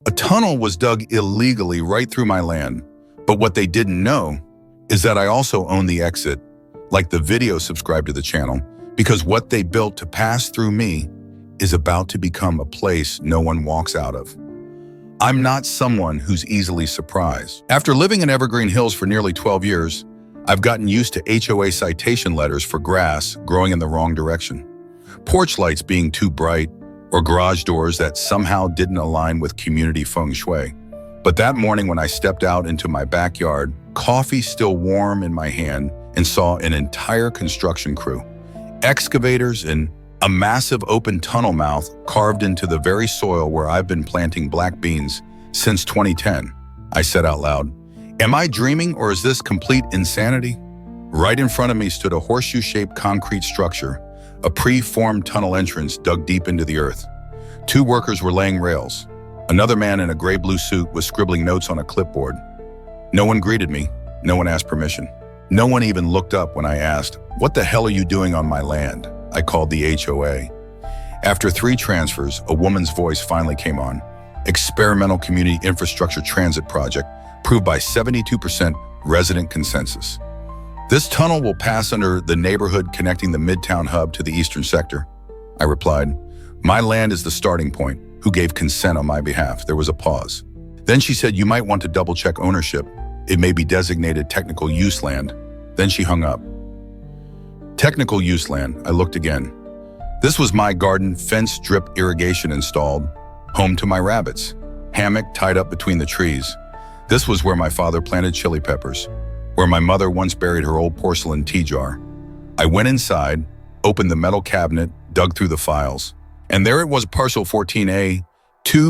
A tunnel was dug illegally right through my land, but what they didn't know is that I also own the exit, like the video subscribe to the channel, because what they built to pass through me is about to become a place no one walks out of. I'm not someone who's easily surprised. After living in Evergreen Hills for nearly 12 years, I've gotten used to HOA citation letters for grass growing in the wrong direction, porch lights being too bright, or garage doors that somehow didn't align with community feng shui. But that morning when I stepped out into my backyard, coffee still warm in my hand, and saw an entire construction crew, excavators, and a massive open tunnel mouth carved into the very soil where I've been planting black beans since 2010. I said out loud, "Am I dreaming, or is this complete insanity?" Right in front of me stood a horseshoe-shaped concrete structure, a pre-formed tunnel entrance dug deep into the earth. 2 workers were laying rails. Another man in a gray-blue suit was scribbling notes on a clipboard. No one greeted me. No one asked permission. No one even looked up when I asked, "What the hell are you doing on my land?" I called the HOA. After 3 transfers, a woman's voice finally came on. Experimental Community Infrastructure Transit Project, approved by 72% resident consensus. This tunnel will pass under the neighborhood connecting the Midtown hub to the eastern sector. I replied, "My land is the starting point. Who gave consent on my behalf?" There was a pause. Then she said, "You might want to double-check ownership. It may be designated technical use land." Then she hung up. Technical use land, I looked again. This was my garden, fence, drip irrigation installed, home to my rabbits, hammock tied up between the trees. This was where my father planted chili peppers, where my mother once buried her old porcelain tea jar. I went inside, opened the metal cabinet, dug through the files, and there it was, parcel 14A,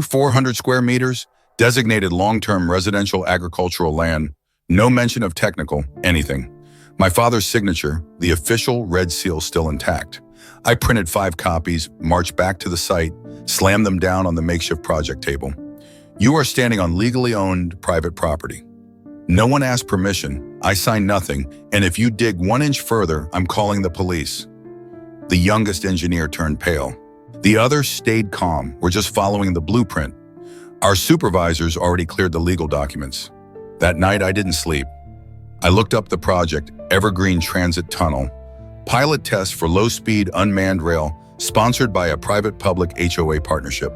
400 square meters, designated long-term residential agricultural land, no mention of technical, anything. My father's signature, the official red seal, still intact. I printed 5 copies, marched back to the site, slammed them down on the makeshift project table. "You are standing on legally owned private property. No one asked permission, I signed nothing, and if you dig 1 inch further, I'm calling the police." The youngest engineer turned pale. The others stayed calm. "We're just following the blueprint. Our supervisors already cleared the legal documents." That night I didn't sleep. I looked up the project, Evergreen Transit Tunnel, pilot test for low-speed unmanned rail, sponsored by a private-public HOA partnership.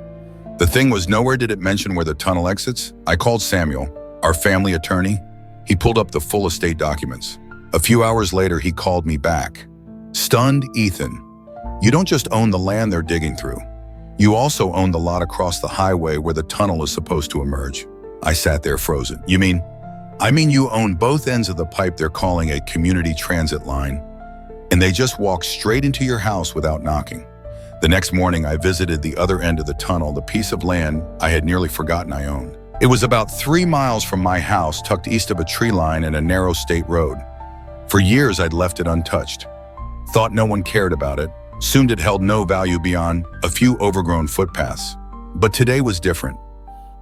The thing was, nowhere did it mention where the tunnel exits. I called Samuel, our family attorney. He pulled up the full estate documents. A few hours later, he called me back. Stunned, "Ethan, you don't just own the land they're digging through. You also own the lot across the highway where the tunnel is supposed to emerge." I sat there frozen. I mean you own both ends of the pipe they're calling a community transit line, and they just walked straight into your house without knocking. The next morning, I visited the other end of the tunnel, the piece of land I had nearly forgotten I owned. It was about 3 miles from my house, tucked east of a tree line and a narrow state road. For years, I'd left it untouched. Thought no one cared about it, assumed it held no value beyond a few overgrown footpaths. But today was different.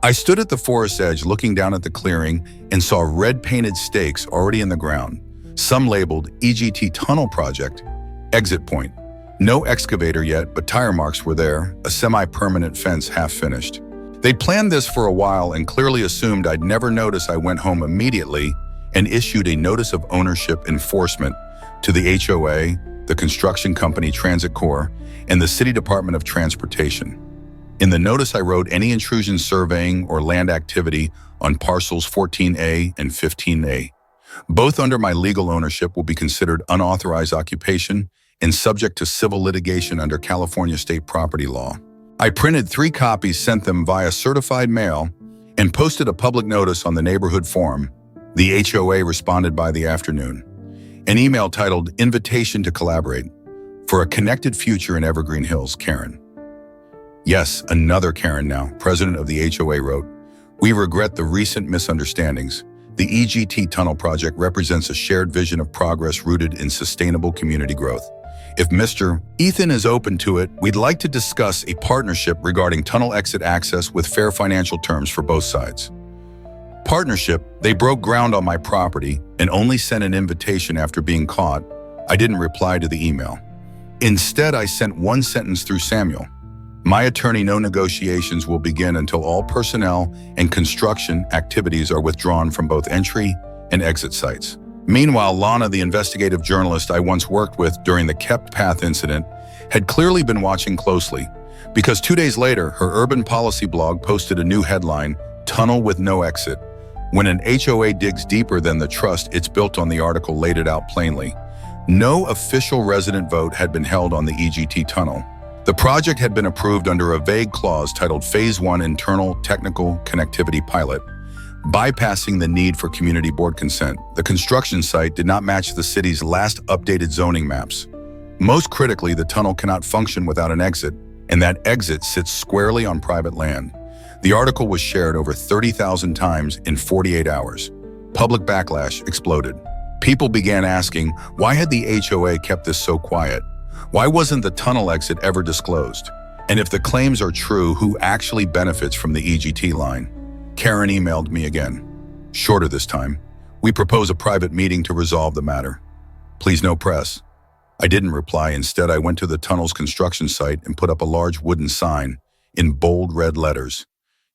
I stood at the forest edge looking down at the clearing and saw red-painted stakes already in the ground, some labeled EGT Tunnel Project, Exit Point. No excavator yet, but tire marks were there, a semi-permanent fence half finished. They'd planned this for a while and clearly assumed I'd never notice. I went home immediately and issued a notice of ownership enforcement to the HOA, the construction company Transit Corps, and the City Department of Transportation. In the notice, I wrote any intrusion surveying or land activity on parcels 14A and 15A, both under my legal ownership, will be considered unauthorized occupation and subject to civil litigation under California state property law. I printed 3 copies, sent them via certified mail, and posted a public notice on the neighborhood forum. The HOA responded by the afternoon. An email titled "Invitation to Collaborate for a Connected Future in Evergreen Hills, Karen." Yes, another Karen now, president of the HOA, wrote, "We regret the recent misunderstandings. The EGT Tunnel Project represents a shared vision of progress rooted in sustainable community growth. If Mr. Ethan is open to it, we'd like to discuss a partnership regarding tunnel exit access with fair financial terms for both sides." Partnership? They broke ground on my property and only sent an invitation after being caught. I didn't reply to the email. Instead, I sent one sentence through Samuel. My attorney, no negotiations will begin until all personnel and construction activities are withdrawn from both entry and exit sites. Meanwhile, Lana, the investigative journalist I once worked with during the Kept Path incident, had clearly been watching closely, because 2 days later, her urban policy blog posted a new headline, "Tunnel with no exit." When an HOA digs deeper than the trust it's built on, the article laid it out plainly. No official resident vote had been held on the EGT tunnel. The project had been approved under a vague clause titled Phase 1 Internal Technical Connectivity Pilot, bypassing the need for community board consent. The construction site did not match the city's last updated zoning maps. Most critically, the tunnel cannot function without an exit, and that exit sits squarely on private land. The article was shared over 30,000 times in 48 hours. Public backlash exploded. People began asking, why had the HOA kept this so quiet? Why wasn't the tunnel exit ever disclosed? And if the claims are true, who actually benefits from the EGT line? Karen emailed me again. Shorter this time. We propose a private meeting to resolve the matter. Please, no press. I didn't reply. Instead, I went to the tunnel's construction site and put up a large wooden sign in bold red letters.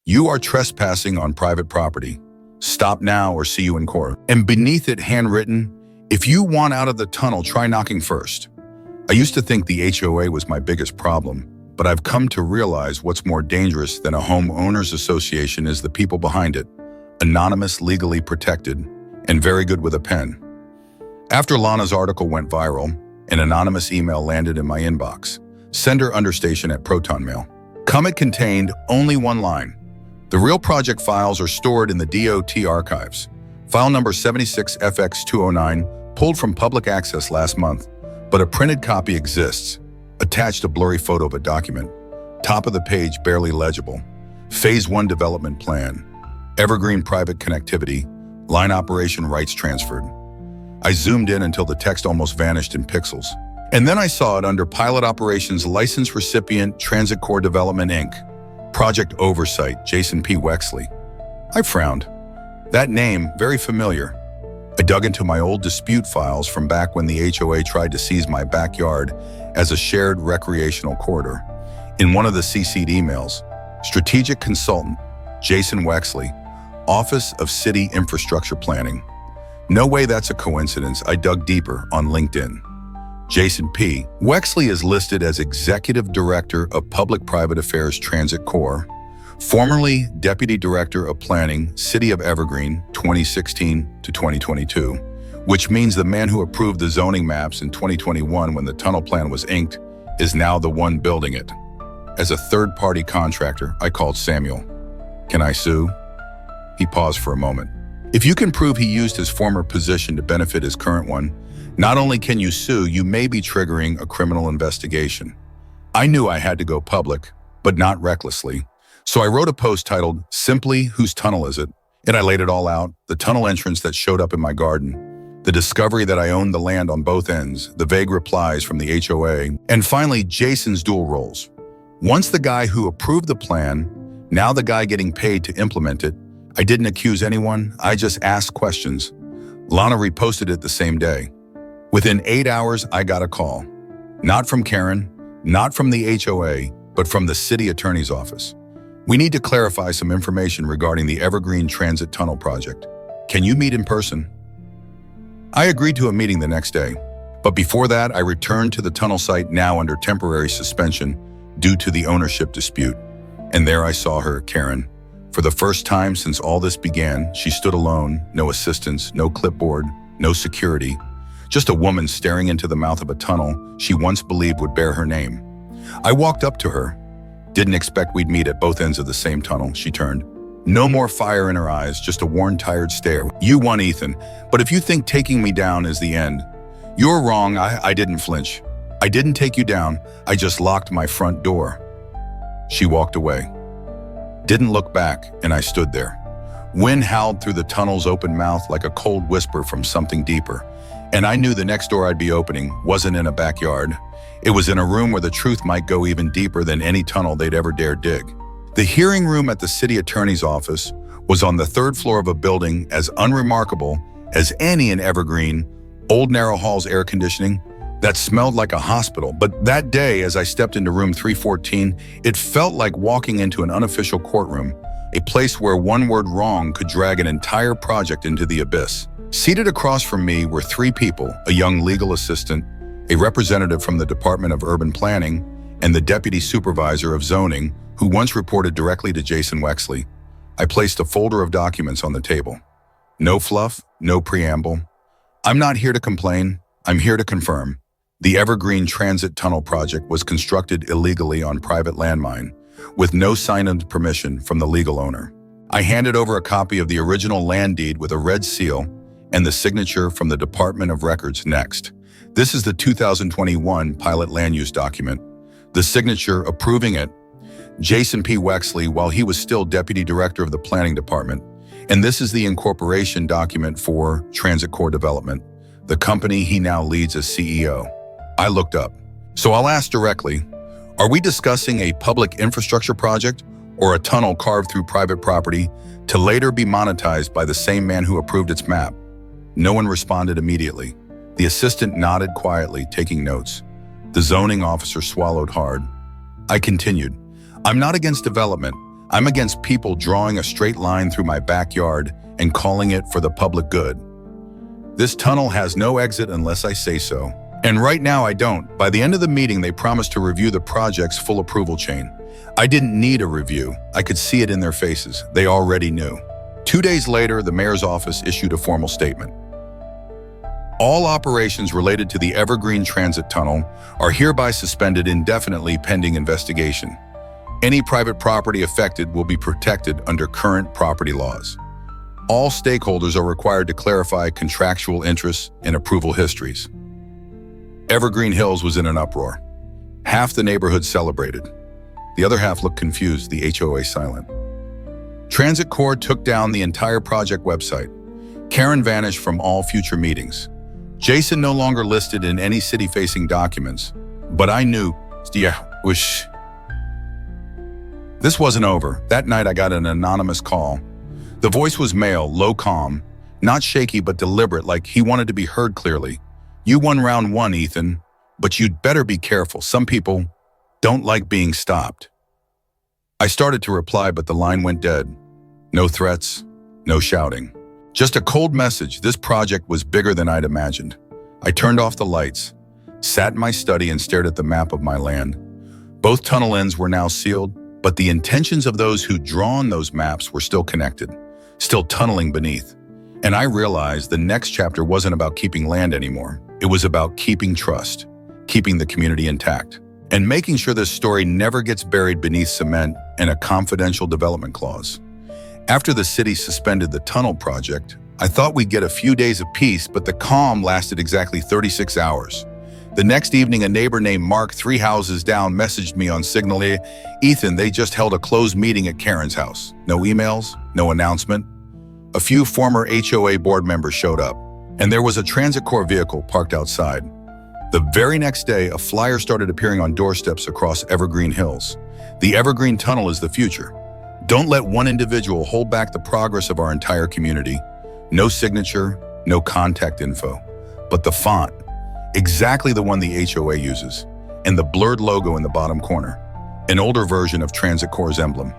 "You are trespassing on private property. Stop now or see you in court." And beneath it, handwritten, "If you want out of the tunnel, try knocking first." I used to think the HOA was my biggest problem, but I've come to realize what's more dangerous than a homeowners association is the people behind it, anonymous, legally protected, and very good with a pen. After Lana's article went viral, an anonymous email landed in my inbox. Sender understation at Proton Mail. It contained only one line. The real project files are stored in the DOT archives. File number 76FX209 pulled from public access last month, but a printed copy exists. Attached, a blurry photo of a document. Top of the page, barely legible. Phase 1 development plan. Evergreen private connectivity. Line operation rights transferred. I zoomed in until the text almost vanished in pixels. And then I saw it under Pilot Operations License Recipient Transit Core Development Inc. Project Oversight, Jason P. Wexley. I frowned. That name, very familiar. I dug into my old dispute files from back when the HOA tried to seize my backyard as a shared recreational corridor. In one of the CC'd emails, Strategic Consultant, Jason Wexley, Office of City Infrastructure Planning. No way that's a coincidence. I dug deeper on LinkedIn. Jason P. Wexley is listed as Executive Director of Public-Private Affairs Transit Corps, formerly Deputy Director of Planning, City of Evergreen, 2016 to 2022, which means the man who approved the zoning maps in 2021 when the tunnel plan was inked is now the one building it. As a third-party contractor, I called Samuel. "Can I sue?" He paused for a moment. "If you can prove he used his former position to benefit his current one, not only can you sue, you may be triggering a criminal investigation." I knew I had to go public, but not recklessly. So I wrote a post titled, simply, "Whose tunnel is it?" And I laid it all out, the tunnel entrance that showed up in my garden, the discovery that I owned the land on both ends, the vague replies from the HOA, and finally, Jason's dual roles. Once the guy who approved the plan, now the guy getting paid to implement it. I didn't accuse anyone, I just asked questions. Lana reposted it the same day. Within 8 hours, I got a call. Not from Karen, not from the HOA, but from the city attorney's office. "We need to clarify some information regarding the Evergreen Transit Tunnel project. Can you meet in person?" I agreed to a meeting the next day. But before that, I returned to the tunnel site, now under temporary suspension due to the ownership dispute. And there I saw her, Karen. For the first time since all this began, she stood alone, no assistance, no clipboard, no security. Just a woman staring into the mouth of a tunnel she once believed would bear her name. I walked up to her. Didn't expect we'd meet at both ends of the same tunnel. She turned. No more fire in her eyes, just a worn, tired stare. "You won, Ethan, but if you think taking me down is the end, you're wrong." I didn't flinch. "I didn't take you down, I just locked my front door." She walked away. Didn't look back, and I stood there. Wind howled through the tunnel's open mouth like a cold whisper from something deeper. And I knew the next door I'd be opening wasn't in a backyard. It was in a room where the truth might go even deeper than any tunnel they'd ever dare dig. The hearing room at the city attorney's office was on the 3rd floor of a building as unremarkable as any in Evergreen. Old narrow halls, air conditioning. that smelled like a hospital. But that day, as I stepped into room 314, it felt like walking into an unofficial courtroom, a place where one word wrong could drag an entire project into the abyss. Seated across from me were three people: a young legal assistant, a representative from the Department of Urban Planning, and the deputy supervisor of zoning, who once reported directly to Jason Wexley. I placed a folder of documents on the table. No fluff, no preamble. I'm not here to complain, I'm here to confirm. The Evergreen Transit Tunnel project was constructed illegally on private landmine, with no signed permission from the legal owner. I handed over a copy of the original land deed with a red seal and the signature from the Department of Records next. This is the 2021 pilot land use document. The signature approving it, Jason P. Wexley, while he was still Deputy Director of the Planning Department. And this is the incorporation document for Transit Core Development, the company he now leads as CEO. I looked up. So I'll ask directly, are we discussing a public infrastructure project or a tunnel carved through private property to later be monetized by the same man who approved its map? No one responded immediately. The assistant nodded quietly, taking notes. The zoning officer swallowed hard. I continued. I'm not against development. I'm against people drawing a straight line through my backyard and calling it for the public good. This tunnel has no exit unless I say so. And right now I don't. By the end of the meeting, they promised to review the project's full approval chain. I didn't need a review. I could see it in their faces. They already knew. 2 days later, the mayor's office issued a formal statement. All operations related to the Evergreen Transit Tunnel are hereby suspended indefinitely pending investigation. Any private property affected will be protected under current property laws. All stakeholders are required to clarify contractual interests and approval histories. Evergreen Hills was in an uproar. Half the neighborhood celebrated. The other half looked confused, the HOA silent. Transit Corps took down the entire project website. Karen vanished from all future meetings. Jason no longer listed in any city-facing documents. But I knew, this wasn't over. That night I got an anonymous call. The voice was male, low calm, not shaky but deliberate, like he wanted to be heard clearly. You won round one, Ethan, but you'd better be careful. Some people don't like being stopped. I started to reply, but the line went dead. No threats, no shouting. Just a cold message. This project was bigger than I'd imagined. I turned off the lights, sat in my study and stared at the map of my land. Both tunnel ends were now sealed, but the intentions of those who'd drawn those maps were still connected, still tunneling beneath. And I realized the next chapter wasn't about keeping land anymore. It was about keeping trust, keeping the community intact, and making sure this story never gets buried beneath cement and a confidential development clause. After the city suspended the tunnel project, I thought we'd get a few days of peace, but the calm lasted exactly 36 hours. The next evening, a neighbor named Mark, 3 houses down, messaged me on Signal. Ethan, they just held a closed meeting at Karen's house. No emails, no announcement. A few former HOA board members showed up, and there was a Transit Corps vehicle parked outside. The very next day, a flyer started appearing on doorsteps across Evergreen Hills. The Evergreen Tunnel is the future. Don't let one individual hold back the progress of our entire community. No signature, no contact info, but the font, exactly the one the HOA uses, and the blurred logo in the bottom corner, an older version of Transit Corps' emblem.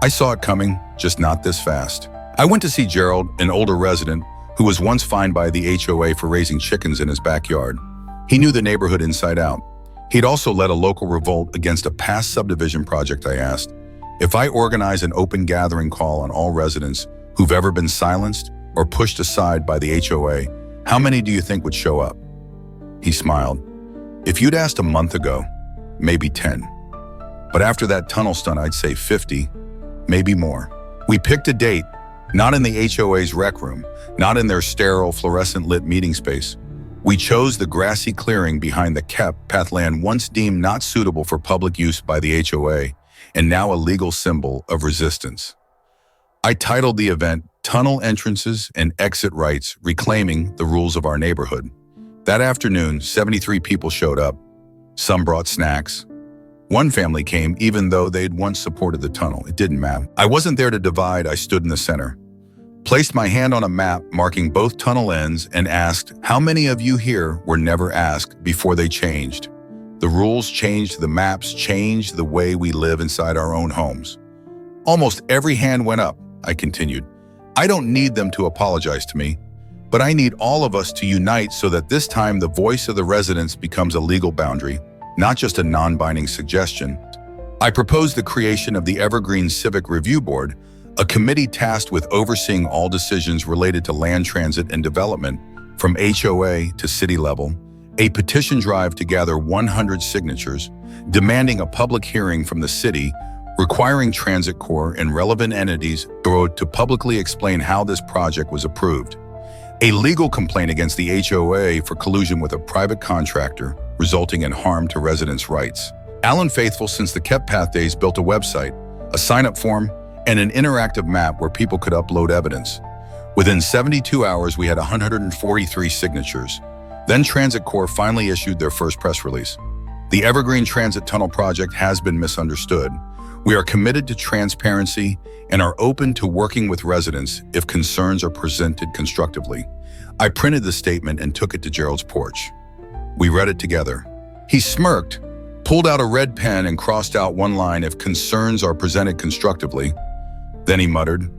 I saw it coming, just not this fast. I went to see Gerald, an older resident who was once fined by the HOA for raising chickens in his backyard. He knew the neighborhood inside out. He'd also led a local revolt against a past subdivision project. I asked, if I organize an open gathering call on all residents who've ever been silenced or pushed aside by the HOA, how many do you think would show up? He smiled. If you'd asked a month ago, maybe 10. But after that tunnel stunt, I'd say 50, maybe more. We picked a date, not in the HOA's rec room, not in their sterile, fluorescent-lit meeting space. We chose the grassy clearing behind the kept pathland once deemed not suitable for public use by the HOA, and now a legal symbol of resistance. I titled the event, Tunnel Entrances and Exit Rights, Reclaiming the Rules of Our Neighborhood. That afternoon, 73 people showed up. Some brought snacks. One family came even though they'd once supported the tunnel. It didn't matter. I wasn't there to divide, I stood in the center. placed my hand on a map marking both tunnel ends, and asked, how many of you here were never asked before they changed? The rules changed, the maps changed the way we live inside our own homes. Almost every hand went up, I continued. I don't need them to apologize to me, but I need all of us to unite so that this time the voice of the residents becomes a legal boundary, not just a non-binding suggestion. I proposed the creation of the Evergreen Civic Review Board, a committee tasked with overseeing all decisions related to land transit and development, from HOA to city level, a petition drive to gather 100 signatures, demanding a public hearing from the city, requiring Transit Corps and relevant entities to publicly explain how this project was approved, a legal complaint against the HOA for collusion with a private contractor, resulting in harm to residents' rights. Alan Faithful, since the Kept Path days, built a website, a sign-up form, and an interactive map where people could upload evidence. Within 72 hours, we had 143 signatures. Then Transit Corps finally issued their first press release. The Evergreen Transit Tunnel project has been misunderstood. We are committed to transparency and are open to working with residents if concerns are presented constructively. I printed the statement and took it to Gerald's porch. We read it together. He smirked, pulled out a red pen and crossed out one line, if concerns are presented constructively. Then he muttered,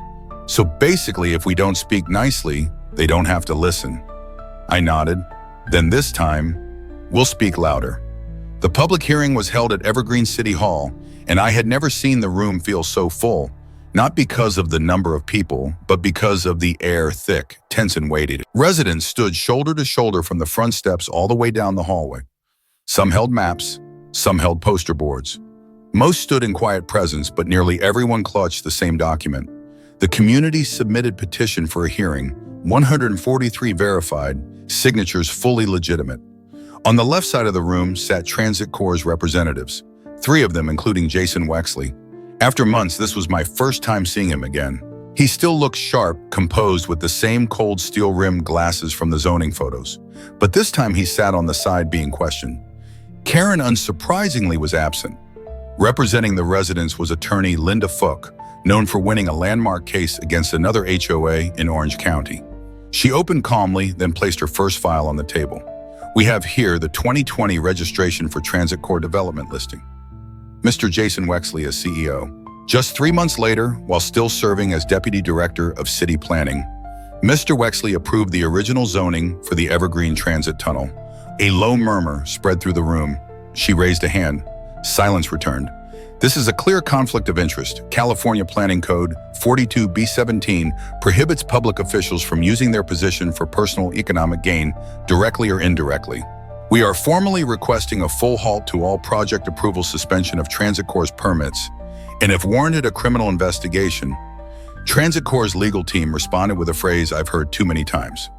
so basically if we don't speak nicely, they don't have to listen. I nodded. Then this time, we'll speak louder. The public hearing was held at Evergreen City Hall, and I had never seen the room feel so full, not because of the number of people, but because of the air thick, tense and weighted. Residents stood shoulder to shoulder from the front steps all the way down the hallway. Some held maps, some held poster boards. Most stood in quiet presence, but nearly everyone clutched the same document. The community submitted petition for a hearing, 143 verified, signatures fully legitimate. On the left side of the room sat Transit Corps' representatives, 3 of them including Jason Wexley. After months, this was my first time seeing him again. He still looked sharp, composed with the same cold steel-rimmed glasses from the zoning photos. But this time he sat on the side being questioned. Karen, unsurprisingly, was absent. Representing the residents was attorney Linda Fook, known for winning a landmark case against another HOA in Orange County. She opened calmly, then placed her first file on the table. We have here the 2020 registration for Transit Corps development listing. Mr. Jason Wexley as CEO. Just 3 months later, while still serving as Deputy Director of City Planning, Mr. Wexley approved the original zoning for the Evergreen Transit Tunnel. A low murmur spread through the room. She raised a hand. Silence returned. This is a clear conflict of interest. California Planning Code 42B17 prohibits public officials from using their position for personal economic gain, directly or indirectly. We are formally requesting a full halt to all project approval, suspension of Transit Corps' permits, and if warranted, a criminal investigation. Transit Corps' legal team responded with a phrase I've heard too many times.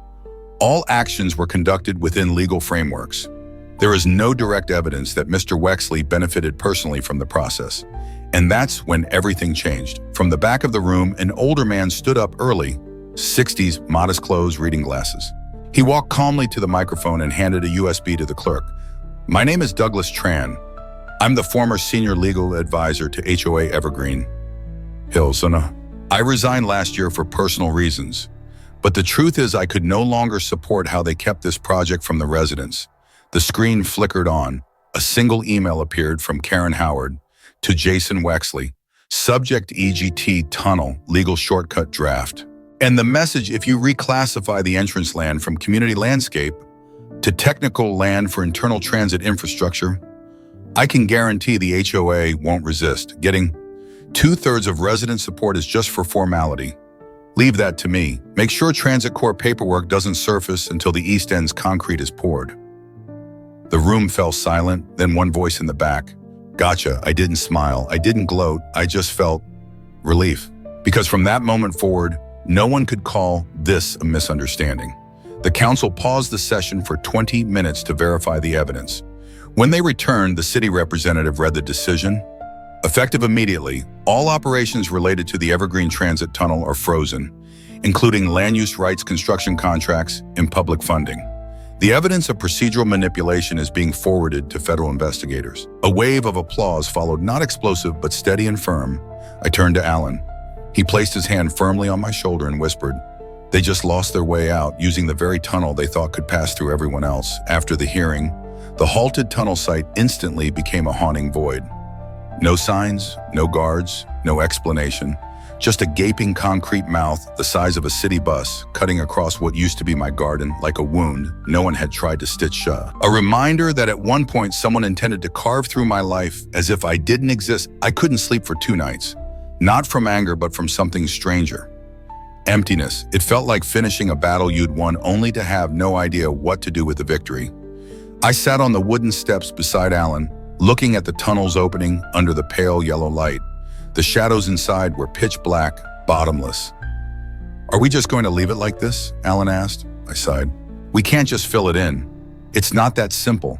All actions were conducted within legal frameworks. There is no direct evidence that Mr. Wexley benefited personally from the process. And that's when everything changed. From the back of the room, an older man stood up early, 60s, modest clothes, reading glasses. He walked calmly to the microphone and handed a USB to the clerk. My name is Douglas Tran. I'm the former senior legal advisor to HOA Evergreen Hills. I resigned last year for personal reasons. But the truth is I could no longer support how they kept this project from the residents. The screen flickered on. A single email appeared from Karen Howard to Jason Wexley. Subject EGT Tunnel, legal shortcut draft. And the message, if you reclassify the entrance land from community landscape to technical land for internal transit infrastructure, I can guarantee the HOA won't resist. Getting 2/3 of resident support is just for formality. Leave that to me. Make sure Transit Corps paperwork doesn't surface until the East End's concrete is poured. The room fell silent, then one voice in the back. Gotcha. I didn't smile. I didn't gloat. I just felt relief. Because from that moment forward, no one could call this a misunderstanding. The council paused the session for 20 minutes to verify the evidence. When they returned, the city representative read the decision. Effective immediately, all operations related to the Evergreen Transit Tunnel are frozen, including land use rights, construction contracts, and public funding. The evidence of procedural manipulation is being forwarded to federal investigators. A wave of applause followed, not explosive, but steady and firm. I turned to Alan. He placed his hand firmly on my shoulder and whispered, "They just lost their way out, using the very tunnel they thought could pass through everyone else." After the hearing, the halted tunnel site instantly became a haunting void. No signs, no guards, no explanation, just a gaping concrete mouth the size of a city bus cutting across what used to be my garden like a wound no one had tried to stitch shut. A reminder that at one point someone intended to carve through my life as if I didn't exist. I couldn't sleep for 2 nights, not from anger but from something stranger. Emptiness. It felt like finishing a battle you'd won only to have no idea what to do with the victory. I sat on the wooden steps beside Alan, looking at the tunnel's opening under the pale yellow light. The shadows inside were pitch black, bottomless. "Are we just going to leave it like this?" Alan asked. I sighed. "We can't just fill it in. It's not that simple.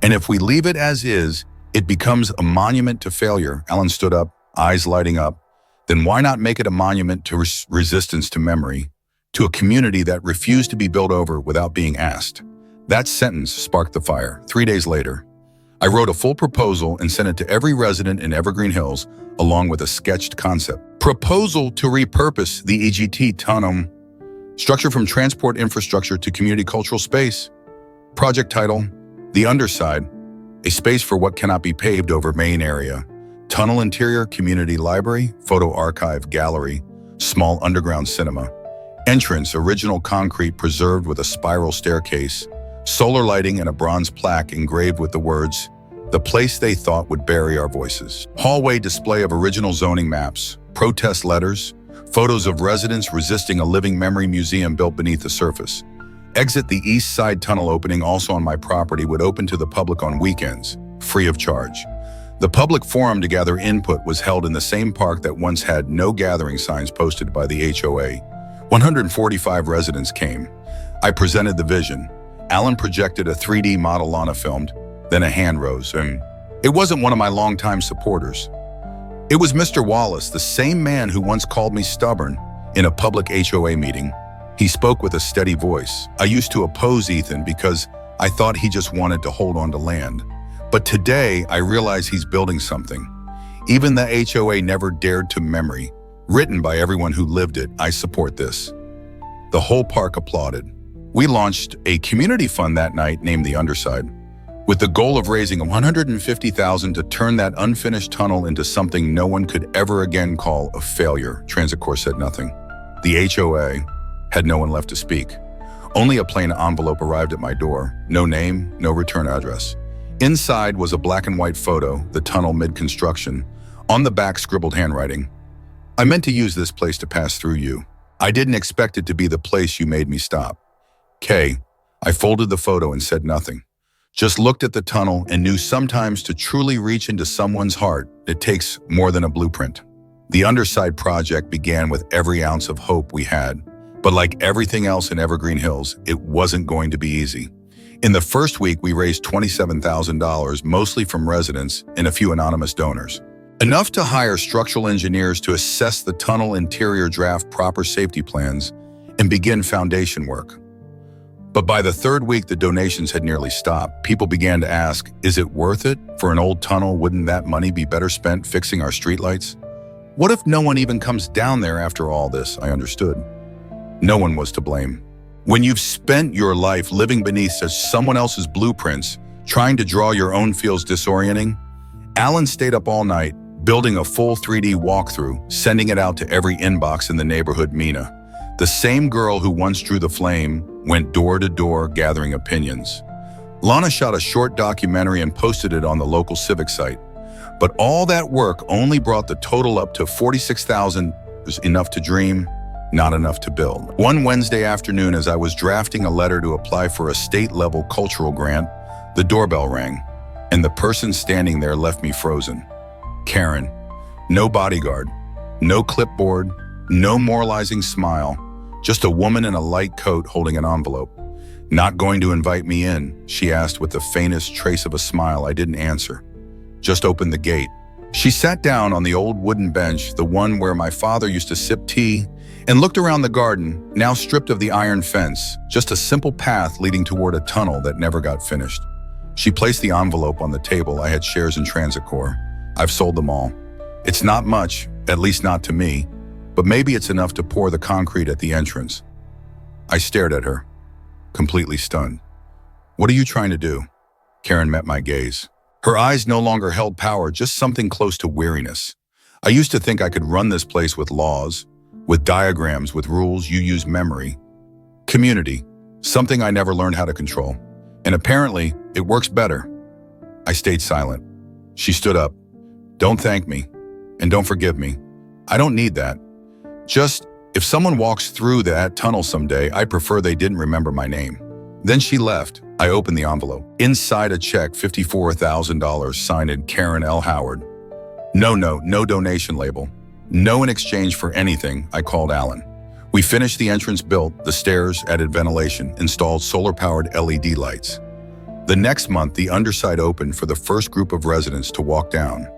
And if we leave it as is, it becomes a monument to failure." Alan stood up, eyes lighting up. "Then why not make it a monument to resistance to memory, to a community that refused to be built over without being asked?" That sentence sparked the fire. 3 days later, I wrote a full proposal and sent it to every resident in Evergreen Hills, along with a sketched concept. Proposal to repurpose the EGT tunnel, structure from transport infrastructure to community cultural space. Project title, The Underside, a space for what cannot be paved over main area. Tunnel interior, community library, photo archive, gallery, small underground cinema. Entrance, original concrete preserved with a spiral staircase. Solar lighting and a bronze plaque engraved with the words, "The place they thought would bury our voices." Hallway display of original zoning maps, protest letters, photos of residents resisting a living memory museum built beneath the surface. Exit, the east side tunnel opening also on my property would open to the public on weekends, free of charge. The public forum to gather input was held in the same park that once had no gathering signs posted by the HOA. 145 residents came. I presented the vision. Alan projected a 3D model Lana filmed, then a hand rose, and it wasn't one of my longtime supporters. It was Mr. Wallace, the same man who once called me stubborn in a public HOA meeting. He spoke with a steady voice. I used to oppose Ethan because I thought he just wanted to hold on to land. But today, I realize he's building something. Even the HOA never dared to memory. Written by everyone who lived it, I support this. The whole park applauded. We launched a community fund that night named The Underside, with the goal of raising $150,000 to turn that unfinished tunnel into something no one could ever again call a failure. Transit Corps said nothing. The HOA had no one left to speak. Only a plain envelope arrived at my door. No name, no return address. Inside was a black and white photo, the tunnel mid-construction. On the back, scribbled handwriting. "I meant to use this place to pass through you. I didn't expect it to be the place you made me stop. K." I folded the photo and said nothing. Just looked at the tunnel and knew sometimes to truly reach into someone's heart, it takes more than a blueprint. The Underside project began with every ounce of hope we had. But like everything else in Evergreen Hills, it wasn't going to be easy. In the first week, we raised $27,000, mostly from residents and a few anonymous donors. Enough to hire structural engineers to assess the tunnel interior, draft proper safety plans, and begin foundation work. But by the third week, the donations had nearly stopped. People began to ask, is it worth it? For an old tunnel, wouldn't that money be better spent fixing our streetlights? What if no one even comes down there after all this? I understood. No one was to blame. When you've spent your life living beneath someone else's blueprints, trying to draw your own feels disorienting. Alan stayed up all night, building a full 3D walkthrough, sending it out to every inbox in the neighborhood. Mina, the same girl who once drew the flame, went door to door gathering opinions. Lana shot a short documentary and posted it on the local civic site. But all that work only brought the total up to $46,000, enough to dream, not enough to build. One Wednesday afternoon, as I was drafting a letter to apply for a state-level cultural grant, the doorbell rang, and the person standing there left me frozen. Karen. No bodyguard, no clipboard, no moralizing smile, just a woman in a light coat holding an envelope. Not going to invite me in, she asked with the faintest trace of a smile. I didn't answer. Just opened the gate. She sat down on the old wooden bench, the one where my father used to sip tea, and looked around the garden, now stripped of the iron fence, just a simple path leading toward a tunnel that never got finished. She placed the envelope on the table. I had shares in Transit Corps. I've sold them all. It's not much, at least not to me, but maybe it's enough to pour the concrete at the entrance. I stared at her, completely stunned. What are you trying to do? Karen met my gaze. Her eyes no longer held power, just something close to weariness. I used to think I could run this place with laws, with diagrams, with rules. You use memory. Community, something I never learned how to control. And apparently, it works better. I stayed silent. She stood up. Don't thank me, and don't forgive me. I don't need that. Just, if someone walks through that tunnel someday, I prefer they didn't remember my name. Then she left. I opened the envelope. Inside a check, $54,000, signed Karen L. Howard. No donation label. No in exchange for anything. I called Alan. We finished the entrance, built the stairs, added ventilation, installed solar-powered LED lights. The next month, the underside opened for the first group of residents to walk down.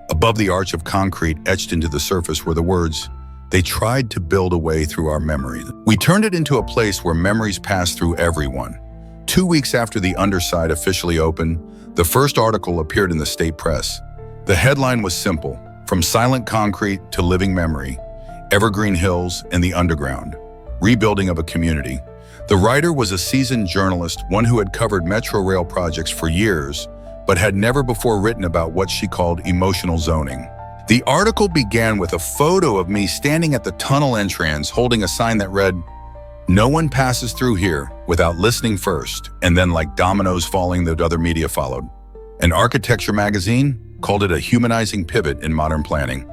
Above the arch of concrete etched into the surface were the words, "They tried to build a way through our memory." We turned it into a place where memories pass through everyone. 2 weeks after the underside officially opened, the first article appeared in the state press. The headline was simple: From Silent Concrete to Living Memory, Evergreen Hills and the Underground, Rebuilding of a Community. The writer was a seasoned journalist, one who had covered Metro Rail projects for years, but had never before written about what she called emotional zoning. The article began with a photo of me standing at the tunnel entrance holding a sign that read, "No one passes through here without listening first," and then like dominoes falling, the other media followed. An architecture magazine called it a humanizing pivot in modern planning.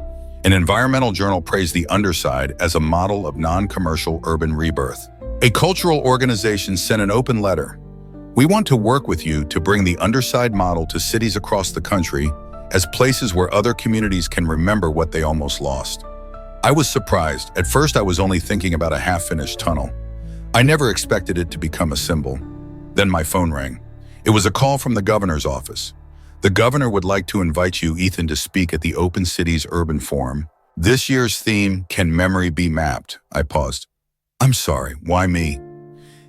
An environmental journal praised the underside as a model of non-commercial urban rebirth. A cultural organization sent an open letter. "We want to work with you to bring the underside model to cities across the country as places where other communities can remember what they almost lost." I was surprised. At first, I was only thinking about a half-finished tunnel. I never expected it to become a symbol. Then my phone rang. It was a call from the governor's office. "The governor would like to invite you, Ethan, to speak at the Open Cities Urban Forum. This year's theme, Can Memory Be Mapped?" I paused. "I'm sorry, why me?"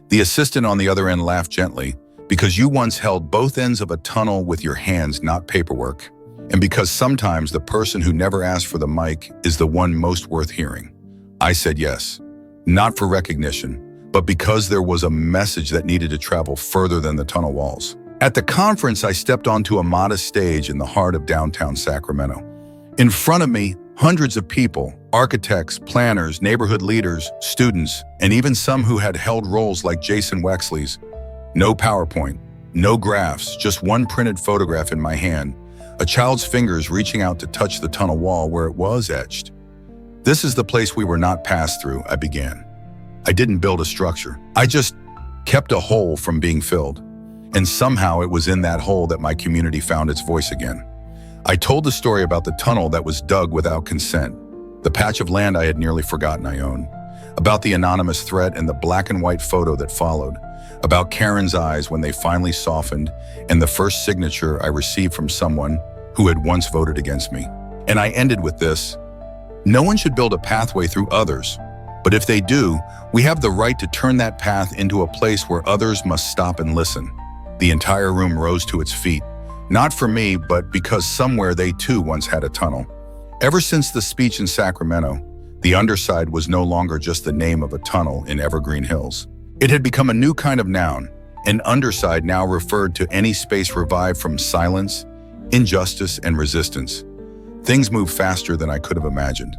The assistant on the other end laughed gently. "Because you once held both ends of a tunnel with your hands, not paperwork. And because sometimes the person who never asked for the mic is the one most worth hearing." I said yes, not for recognition, but because there was a message that needed to travel further than the tunnel walls. At the conference, I stepped onto a modest stage in the heart of downtown Sacramento. In front of me, hundreds of people, architects, planners, neighborhood leaders, students, and even some who had held roles like Jason Wexley's. No PowerPoint, no graphs, just one printed photograph in my hand, a child's fingers reaching out to touch the tunnel wall where it was etched. "This is the place we were not passed through," I began. I didn't build a structure. I just kept a hole from being filled. And somehow it was in that hole that my community found its voice again. I told the story about the tunnel that was dug without consent, the patch of land I had nearly forgotten I owned, about the anonymous threat and the black and white photo that followed, about Karen's eyes when they finally softened, and the first signature I received from someone who had once voted against me. And I ended with this: no one should build a pathway through others, but if they do, we have the right to turn that path into a place where others must stop and listen. The entire room rose to its feet, not for me, but because somewhere they too once had a tunnel. Ever since the speech in Sacramento, the underside was no longer just the name of a tunnel in Evergreen Hills. It had become a new kind of noun. An underside now referred to any space revived from silence, injustice, and resistance. Things moved faster than I could have imagined.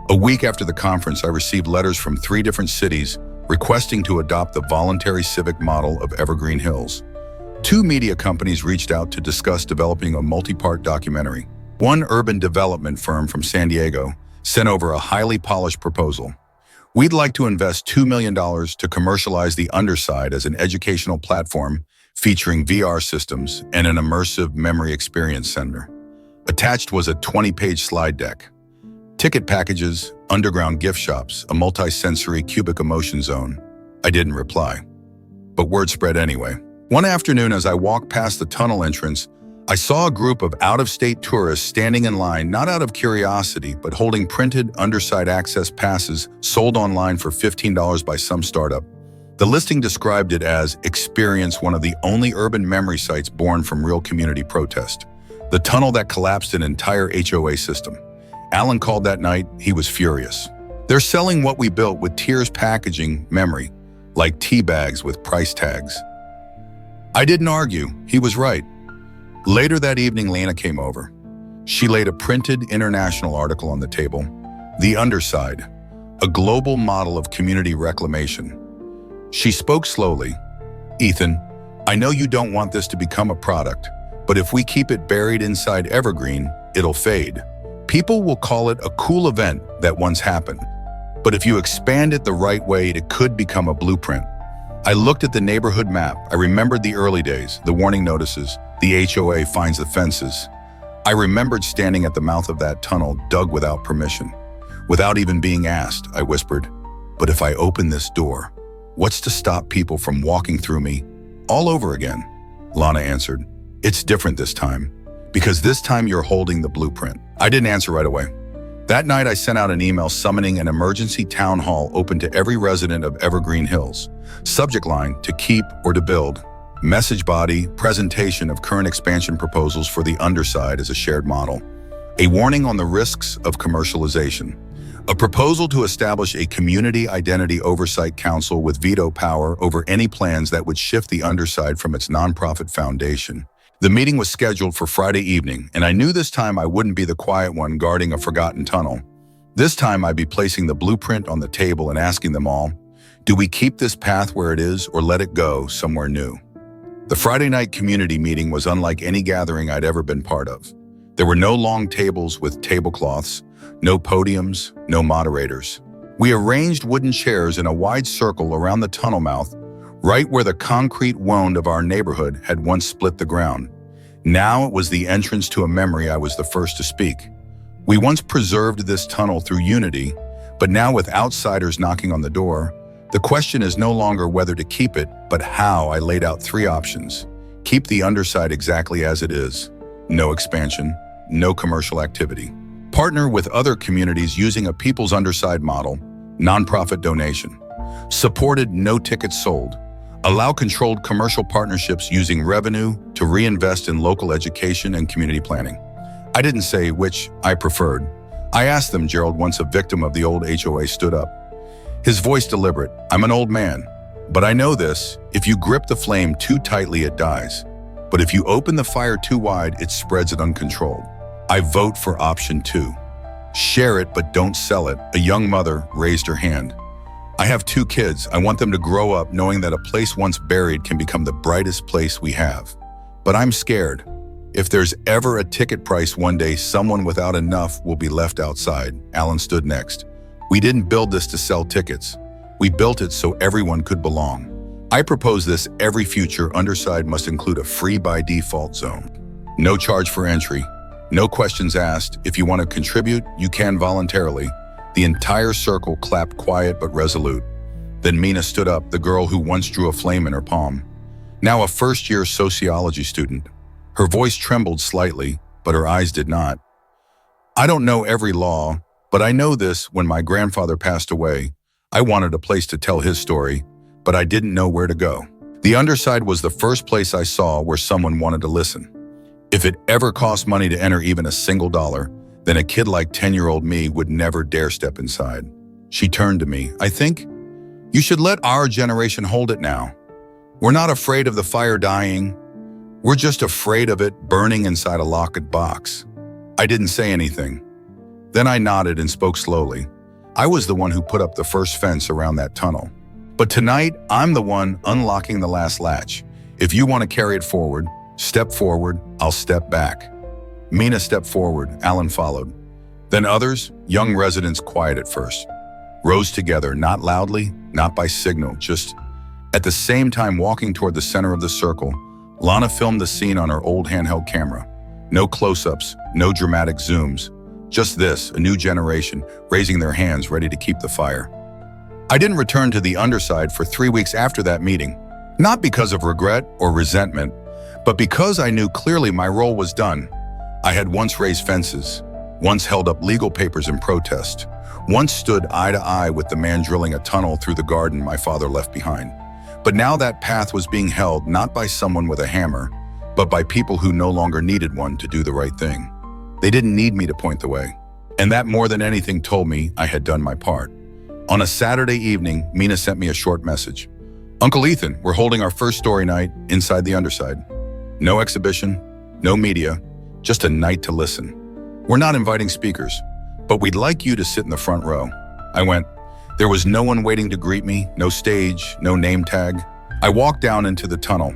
A week after the conference, I received letters from 3 different cities requesting to adopt the voluntary civic model of Evergreen Hills. 2 media companies reached out to discuss developing a multi-part documentary. One urban development firm from San Diego sent over a highly polished proposal. "We'd like to invest $2 million to commercialize the underside as an educational platform featuring VR systems and an immersive memory experience center." Attached was a 20-page slide deck. Ticket packages, underground gift shops, a multi-sensory cubic emotion zone. I didn't reply, but word spread anyway. One afternoon, as I walked past the tunnel entrance, I saw a group of out-of-state tourists standing in line, not out of curiosity, but holding printed underside access passes sold online for $15 by some startup. The listing described it as "Experience one of the only urban memory sites born from real community protest. The tunnel that collapsed an entire HOA system." Alan called that night. He was furious. They're selling what we built with tears packaging memory, like tea bags with price tags. I didn't argue. He was right. Later that evening, Lena came over. She laid a printed international article on the table, The Underside, a global model of community reclamation. She spoke slowly. Ethan, I know you don't want this to become a product, but if we keep it buried inside evergreen, it'll fade. People will call it a cool event that once happened. But if you expand it the right way, it could become a blueprint. I looked at the neighborhood map. I remembered the early days, the warning notices, the HOA finds the fences. I remembered standing at the mouth of that tunnel, dug without permission. Without even being asked, I whispered, but if I open this door, what's to stop people from walking through me all over again? Lana answered, it's different this time, because this time you're holding the blueprint. I didn't answer right away. That night, I sent out an email summoning an emergency town hall open to every resident of Evergreen Hills. Subject line, to keep or to build. Message body, presentation of current expansion proposals for the underside as a shared model. A warning on the risks of commercialization. A proposal to establish a community identity oversight council with veto power over any plans that would shift the underside from its nonprofit foundation. The meeting was scheduled for Friday evening, and I knew this time I wouldn't be the quiet one guarding a forgotten tunnel. This time I'd be placing the blueprint on the table and asking them all, do we keep this path where it is or let it go somewhere new? The Friday night community meeting was unlike any gathering I'd ever been part of. There were no long tables with tablecloths, no podiums, no moderators. We arranged wooden chairs in a wide circle around the tunnel mouth, right where the concrete wound of our neighborhood had once split the ground. Now it was the entrance to a memory I was the first to speak. We once preserved this tunnel through unity, but now with outsiders knocking on the door, the question is no longer whether to keep it, but how. I laid out 3 options. Keep the underside exactly as it is. No expansion, no commercial activity. Partner with other communities using a people's underside model, nonprofit donation. Supported, no tickets sold. Allow controlled commercial partnerships using revenue to reinvest in local education and community planning. I didn't say which I preferred. I asked them. Gerald, once a victim of the old HOA, stood up. His voice deliberate. I'm an old man, but I know this. If you grip the flame too tightly, it dies. But if you open the fire too wide, it spreads it uncontrolled. I vote for option 2. Share it, but don't sell it. A young mother raised her hand. I have 2 kids. I want them to grow up knowing that a place once buried can become the brightest place we have. But I'm scared. If there's ever a ticket price one day, someone without enough will be left outside. Alan stood next. We didn't build this to sell tickets. We built it so everyone could belong. I propose this: every future underside must include a free by default zone. No charge for entry. No questions asked. If you want to contribute, you can voluntarily. The entire circle clapped, quiet but resolute. Then Mina stood up, the girl who once drew a flame in her palm. Now a first-year sociology student. Her voice trembled slightly, but her eyes did not. I don't know every law, but I know this: when my grandfather passed away, I wanted a place to tell his story, but I didn't know where to go. The underside was the first place I saw where someone wanted to listen. If it ever cost money to enter even a single dollar, then a kid like 10-year-old me would never dare step inside. She turned to me. I think you should let our generation hold it now. We're not afraid of the fire dying. We're just afraid of it burning inside a locked box. I didn't say anything. Then I nodded and spoke slowly. I was the one who put up the first fence around that tunnel. But tonight, I'm the one unlocking the last latch. If you want to carry it forward, step forward, I'll step back. Mina stepped forward, Alan followed. Then others, young residents, quiet at first, rose together, not loudly, not by signal, just at the same time walking toward the center of the circle. Lana filmed the scene on her old handheld camera. No close-ups, no dramatic zooms. Just this, a new generation, raising their hands, ready to keep the fire. I didn't return to the underside for 3 weeks after that meeting, not because of regret or resentment, but because I knew clearly my role was done. I had once raised fences, once held up legal papers in protest, once stood eye to eye with the man drilling a tunnel through the garden my father left behind. But now that path was being held not by someone with a hammer, but by people who no longer needed one to do the right thing. They didn't need me to point the way. And that more than anything told me I had done my part. On a Saturday evening, Mina sent me a short message. Uncle Ethan, we're holding our first story night inside the underside. No exhibition, no media, just a night to listen. We're not inviting speakers, but we'd like you to sit in the front row. I went. There was no one waiting to greet me, no stage, no name tag. I walked down into the tunnel.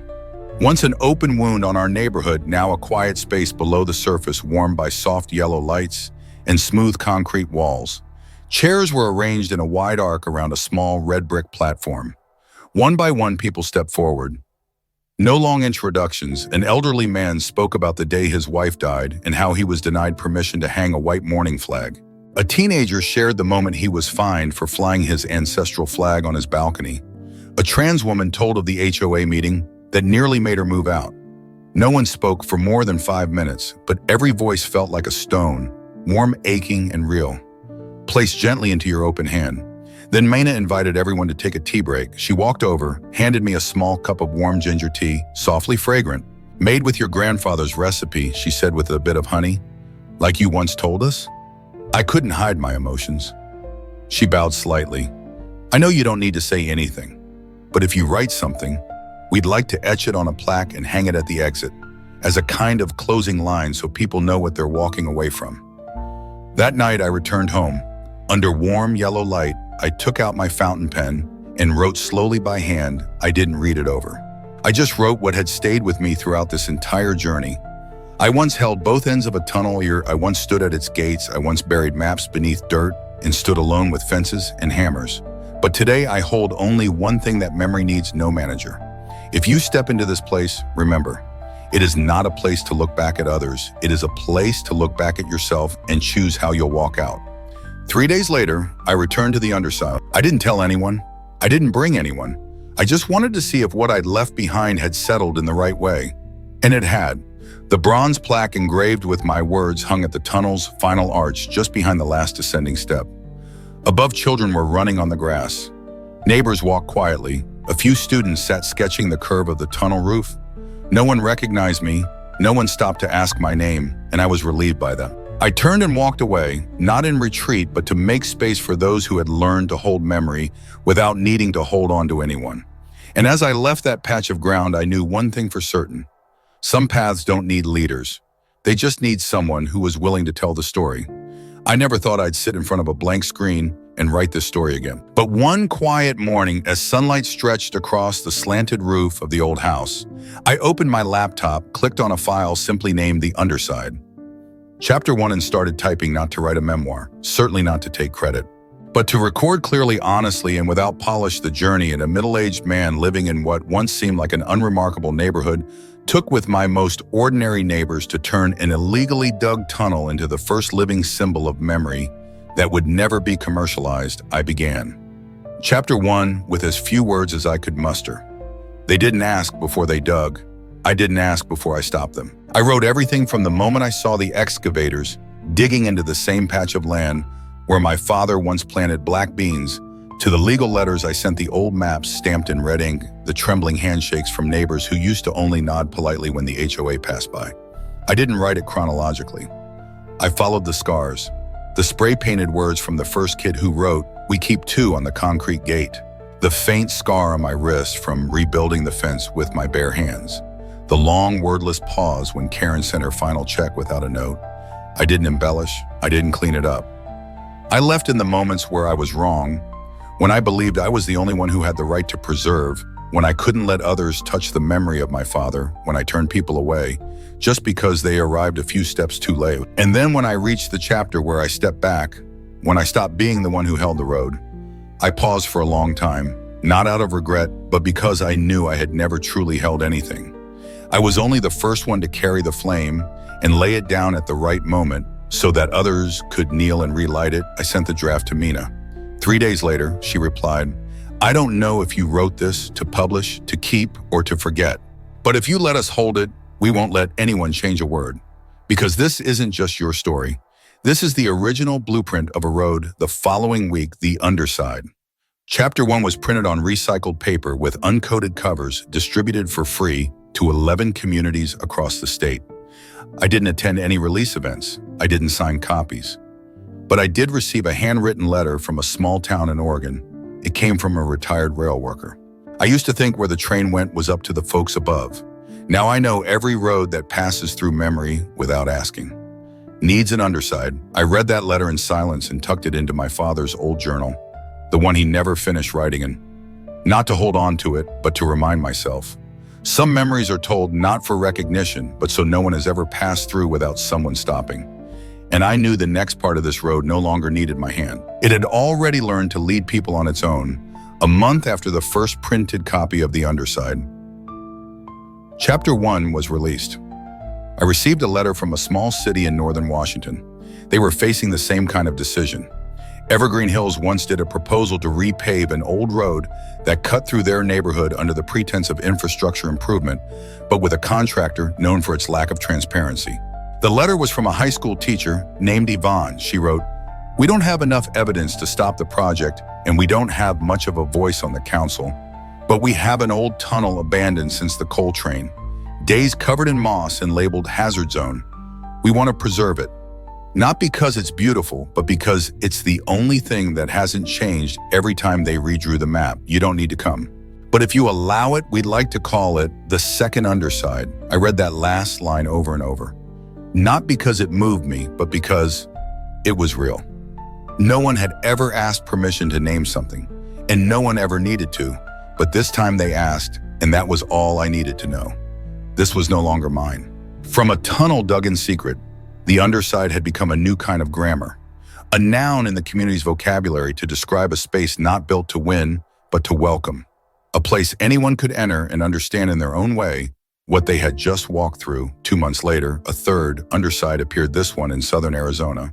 Once an open wound on our neighborhood, now a quiet space below the surface warmed by soft yellow lights and smooth concrete walls. Chairs were arranged in a wide arc around a small red brick platform. One by one, people stepped forward. No long introductions, an elderly man spoke about the day his wife died and how he was denied permission to hang a white mourning flag. A teenager shared the moment he was fined for flying his ancestral flag on his balcony. A trans woman told of the HOA meeting that nearly made her move out. No one spoke for more than 5 minutes, but every voice felt like a stone, warm, aching, and real. Placed gently into your open hand. Then Mina invited everyone to take a tea break. She walked over, handed me a small cup of warm ginger tea, softly fragrant. Made with your grandfather's recipe, she said with a bit of honey. Like you once told us? I couldn't hide my emotions. She bowed slightly. I know you don't need to say anything, but if you write something, we'd like to etch it on a plaque and hang it at the exit, as a kind of closing line so people know what they're walking away from. That night I returned home. Under warm yellow light, I took out my fountain pen and wrote slowly by hand. I didn't read it over. I just wrote what had stayed with me throughout this entire journey. I once held both ends of a tunnel. I once stood at its gates. I once buried maps beneath dirt and stood alone with fences and hammers. But today I hold only one thing that memory needs no manager. If you step into this place, remember, it is not a place to look back at others. It is a place to look back at yourself and choose how you'll walk out. 3 days later, I returned to the underside. I didn't tell anyone. I didn't bring anyone. I just wanted to see if what I'd left behind had settled in the right way. And it had. The bronze plaque engraved with my words hung at the tunnel's final arch just behind the last ascending step. Above, children were running on the grass. Neighbors walked quietly. A few students sat sketching the curve of the tunnel roof. No one recognized me. No one stopped to ask my name, and I was relieved by that. I turned and walked away, not in retreat, but to make space for those who had learned to hold memory without needing to hold on to anyone. And as I left that patch of ground, I knew one thing for certain. Some paths don't need leaders. They just need someone who was willing to tell the story. I never thought I'd sit in front of a blank screen and write this story again. But one quiet morning, as sunlight stretched across the slanted roof of the old house, I opened my laptop, clicked on a file simply named The Underside. Chapter 1, and started typing, not to write a memoir, certainly not to take credit, but to record clearly, honestly, and without polish the journey a middle-aged man living in what once seemed like an unremarkable neighborhood took with my most ordinary neighbors to turn an illegally dug tunnel into the first living symbol of memory that would never be commercialized. I began. Chapter 1 with as few words as I could muster. They didn't ask before they dug. I didn't ask before I stopped them. I wrote everything from the moment I saw the excavators digging into the same patch of land where my father once planted black beans, to the legal letters I sent, the old maps stamped in red ink, the trembling handshakes from neighbors who used to only nod politely when the HOA passed by. I didn't write it chronologically. I followed the scars, the spray-painted words from the first kid who wrote, "We keep 2" on the concrete gate, the faint scar on my wrist from rebuilding the fence with my bare hands, the long wordless pause when Karen sent her final check without a note. I didn't embellish. I didn't clean it up. I left in the moments where I was wrong, when I believed I was the only one who had the right to preserve, when I couldn't let others touch the memory of my father, when I turned people away, just because they arrived a few steps too late. And then when I reached the chapter where I stepped back, when I stopped being the one who held the road, I paused for a long time, not out of regret, but because I knew I had never truly held anything. I was only the first one to carry the flame and lay it down at the right moment so that others could kneel and relight it. I sent the draft to Mina. 3 days later, she replied, "I don't know if you wrote this to publish, to keep, or to forget. But if you let us hold it, we won't let anyone change a word. Because this isn't just your story. This is the original blueprint of a road." The following week, The Underside. Chapter 1 was printed on recycled paper with uncoated covers, distributed for free to 11 communities across the state. I didn't attend any release events. I didn't sign copies. But I did receive a handwritten letter from a small town in Oregon. It came from a retired rail worker. I used to think where the train went was up to the folks above. Now I know every road that passes through memory without asking. Needs an underside. I read that letter in silence and tucked it into my father's old journal, the one he never finished writing in. Not to hold on to it, but to remind myself. Some memories are told not for recognition, but so no one has ever passed through without someone stopping. And I knew the next part of this road no longer needed my hand. It had already learned to lead people on its own, a month after the first printed copy of The Underside. Chapter 1 was released. I received a letter from a small city in northern Washington. They were facing the same kind of decision. Evergreen Hills once did a proposal to repave an old road that cut through their neighborhood under the pretense of infrastructure improvement, but with a contractor known for its lack of transparency. The letter was from a high school teacher named Yvonne. She wrote, "We don't have enough evidence to stop the project, and we don't have much of a voice on the council, but we have an old tunnel abandoned since the coal train, days covered in moss and labeled hazard zone. We want to preserve it, not because it's beautiful, but because it's the only thing that hasn't changed every time they redrew the map. You don't need to come. But if you allow it, we'd like to call it the second underside." I read that last line over and over. Not because it moved me, but because it was real. No one had ever asked permission to name something, and no one ever needed to, but this time they asked, and that was all I needed to know. This was no longer mine. From a tunnel dug in secret, the underside had become a new kind of grammar, a noun in the community's vocabulary to describe a space not built to win, but to welcome, a place anyone could enter and understand in their own way what they had just walked through. 2 months later, a third underside appeared, this one in southern Arizona.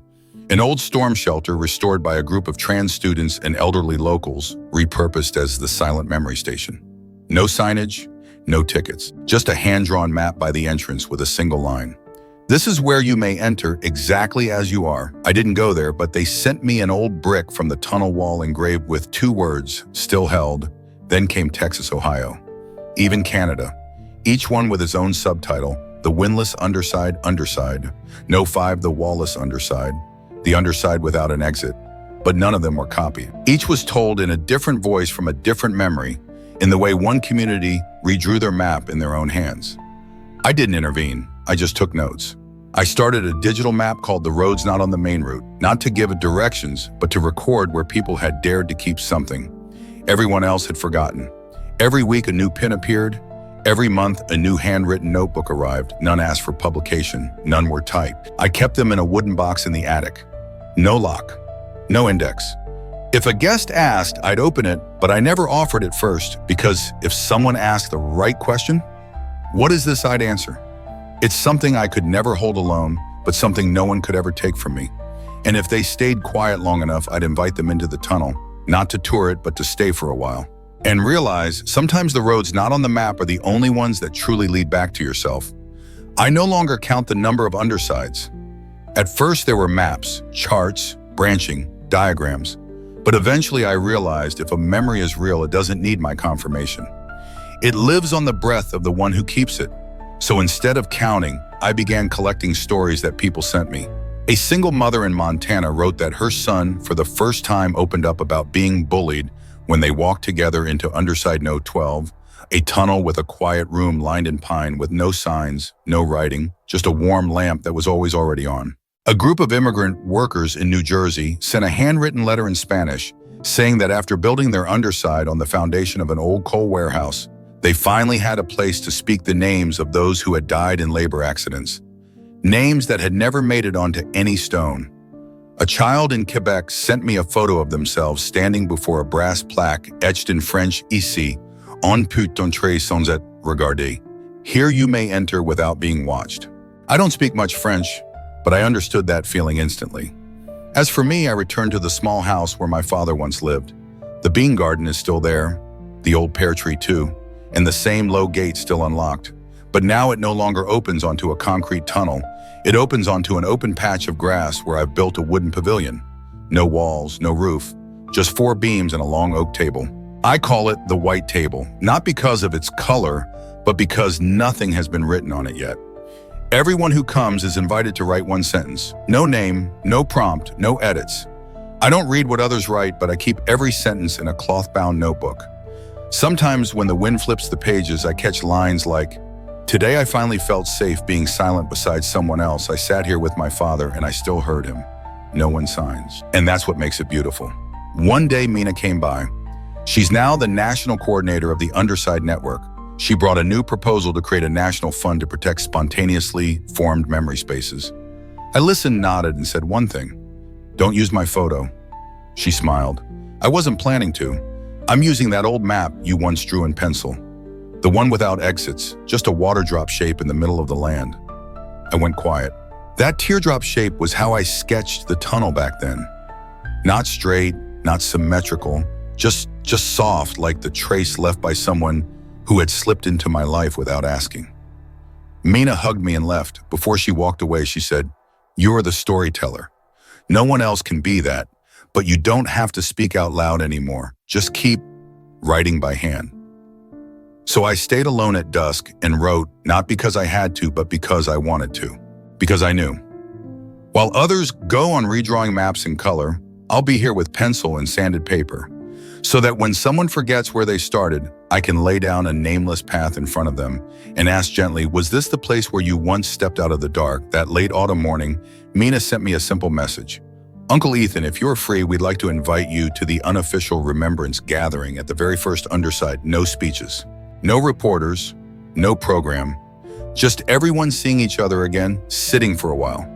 An old storm shelter restored by a group of trans students and elderly locals, repurposed as the silent memory station. No signage, no tickets, just a hand-drawn map by the entrance with a single line. "This is where you may enter exactly as you are." I didn't go there, but they sent me an old brick from the tunnel wall engraved with 2 words, "Still held." Then came Texas, Ohio, even Canada, each one with its own subtitle: "The Windless Underside, Underside." No 5, "The Wallless Underside." The underside without an exit, but none of them were copied. Each was told in a different voice from a different memory, in the way one community redrew their map in their own hands. I didn't intervene, I just took notes. I started a digital map called The Roads Not on the Main Route, not to give it directions, but to record where people had dared to keep something everyone else had forgotten. Every week a new pin appeared. Every month a new handwritten notebook arrived. None asked for publication, none were typed. I kept them in a wooden box in the attic. No lock, no index. If a guest asked, I'd open it, but I never offered it first, because if someone asked the right question, "What is this?" I'd answer. It's something I could never hold alone, but something no one could ever take from me. And if they stayed quiet long enough, I'd invite them into the tunnel, not to tour it, but to stay for a while. And realize sometimes the roads not on the map are the only ones that truly lead back to yourself. I no longer count the number of undersides. At first there were maps, charts, branching, diagrams. But eventually I realized if a memory is real, it doesn't need my confirmation. It lives on the breath of the one who keeps it. So instead of counting, I began collecting stories that people sent me. A single mother in Montana wrote that her son, for the first time, opened up about being bullied when they walked together into Underside Note 12, a tunnel with a quiet room lined in pine with no signs, no writing, just a warm lamp that was already on. A group of immigrant workers in New Jersey sent a handwritten letter in Spanish saying that after building their underside on the foundation of an old coal warehouse, they finally had a place to speak the names of those who had died in labor accidents. Names that had never made it onto any stone. A child in Quebec sent me a photo of themselves standing before a brass plaque etched in French, "Ici, on peut entrer sans être regardé." Here you may enter without being watched. I don't speak much French, but I understood that feeling instantly. As for me, I returned to the small house where my father once lived. The bean garden is still there, the old pear tree too, and the same low gate still unlocked. But now it no longer opens onto a concrete tunnel. It opens onto an open patch of grass where I've built a wooden pavilion. No walls, no roof, just 4 beams and a long oak table. I call it the white table, not because of its color, but because nothing has been written on it yet. Everyone who comes is invited to write one sentence. No name, no prompt, no edits. I don't read what others write, but I keep every sentence in a cloth-bound notebook. Sometimes when the wind flips the pages, I catch lines like, "Today I finally felt safe being silent beside someone else. I sat here with my father and I still heard him. No one signs." And that's what makes it beautiful. One day Mina came by. She's now the national coordinator of the Underside Network. She brought a new proposal to create a national fund to protect spontaneously formed memory spaces. I listened, nodded, and said one thing: "Don't use my photo." She smiled. "I wasn't planning to. I'm using that old map you once drew in pencil. The one without exits, just a water drop shape in the middle of the land." I went quiet. That teardrop shape was how I sketched the tunnel back then. Not straight, not symmetrical, just soft, like the trace left by someone who had slipped into my life without asking. Mina hugged me and left. Before she walked away, she said, "You're the storyteller. No one else can be that, but you don't have to speak out loud anymore. Just keep writing by hand." So I stayed alone at dusk and wrote, not because I had to, but because I wanted to, because I knew. While others go on redrawing maps in color, I'll be here with pencil and sanded paper, so that when someone forgets where they started, I can lay down a nameless path in front of them and ask gently, "Was this the place where you once stepped out of the dark?" That late autumn morning, Mina sent me a simple message. "Uncle Ethan, if you're free, we'd like to invite you to the unofficial remembrance gathering at the very first Underside. No speeches, no reporters, no program, just everyone seeing each other again, sitting for a while.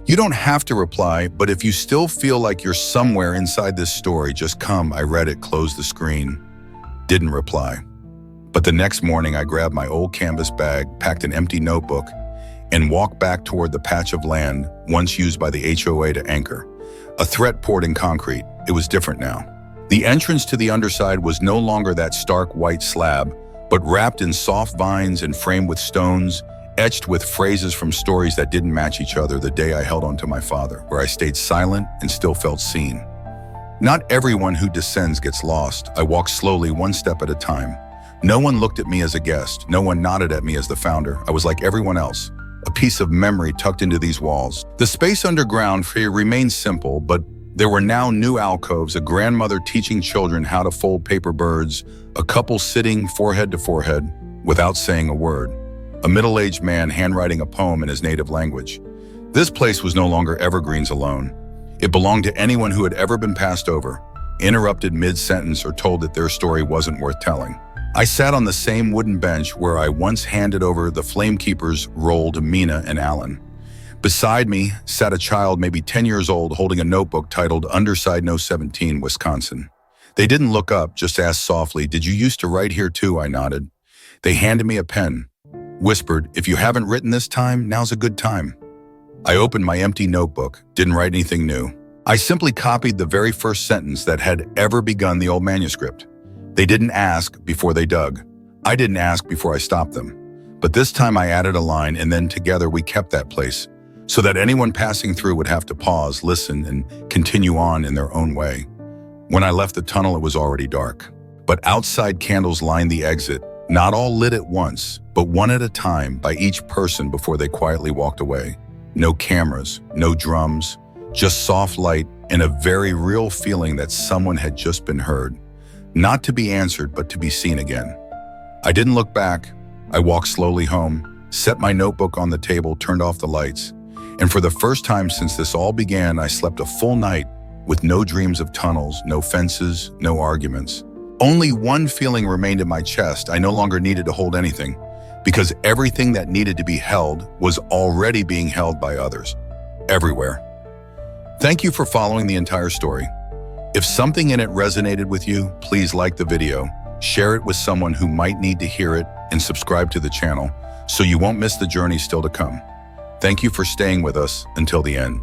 You don't have to reply, but if you still feel like you're somewhere inside this story, just come." I read it, closed the screen, didn't reply. But the next morning, I grabbed my old canvas bag, packed an empty notebook, and walked back toward the patch of land once used by the HOA to anchor. A threat poured in concrete. It was different now. The entrance to the Underside was no longer that stark white slab, but wrapped in soft vines and framed with stones, etched with phrases from stories that didn't match each other. The day I held on to my father, where I stayed silent and still felt seen. Not everyone who descends gets lost. I walked slowly, one step at a time. No one looked at me as a guest. No one nodded at me as the founder. I was like everyone else, a piece of memory tucked into these walls. The space underground remained simple, but there were now new alcoves, a grandmother teaching children how to fold paper birds, a couple sitting forehead to forehead without saying a word, a middle-aged man handwriting a poem in his native language. This place was no longer evergreens alone. It belonged to anyone who had ever been passed over, interrupted mid-sentence, or told that their story wasn't worth telling. I sat on the same wooden bench where I once handed over the Flamekeeper's roll to Mina and Alan. Beside me sat a child maybe 10 years old holding a notebook titled Underside No 17, Wisconsin. They didn't look up, just asked softly, "Did you used to write here too?" I nodded. They handed me a pen, whispered, "If you haven't written this time, now's a good time." I opened my empty notebook, didn't write anything new. I simply copied the very first sentence that had ever begun the old manuscript. They didn't ask before they dug. I didn't ask before I stopped them. But this time I added a line, and then together we kept that place, so that anyone passing through would have to pause, listen, and continue on in their own way. When I left the tunnel, it was already dark. But outside candles lined the exit, not all lit at once, but one at a time by each person before they quietly walked away. No cameras, no drums, just soft light and a very real feeling that someone had just been heard. Not to be answered, but to be seen again. I didn't look back. I walked slowly home, set my notebook on the table, turned off the lights. And for the first time since this all began, I slept a full night with no dreams of tunnels, no fences, no arguments. Only one feeling remained in my chest. I no longer needed to hold anything, because everything that needed to be held was already being held by others, everywhere. Thank you for following the entire story. If something in it resonated with you, please like the video, share it with someone who might need to hear it, and subscribe to the channel so you won't miss the journey still to come. Thank you for staying with us until the end.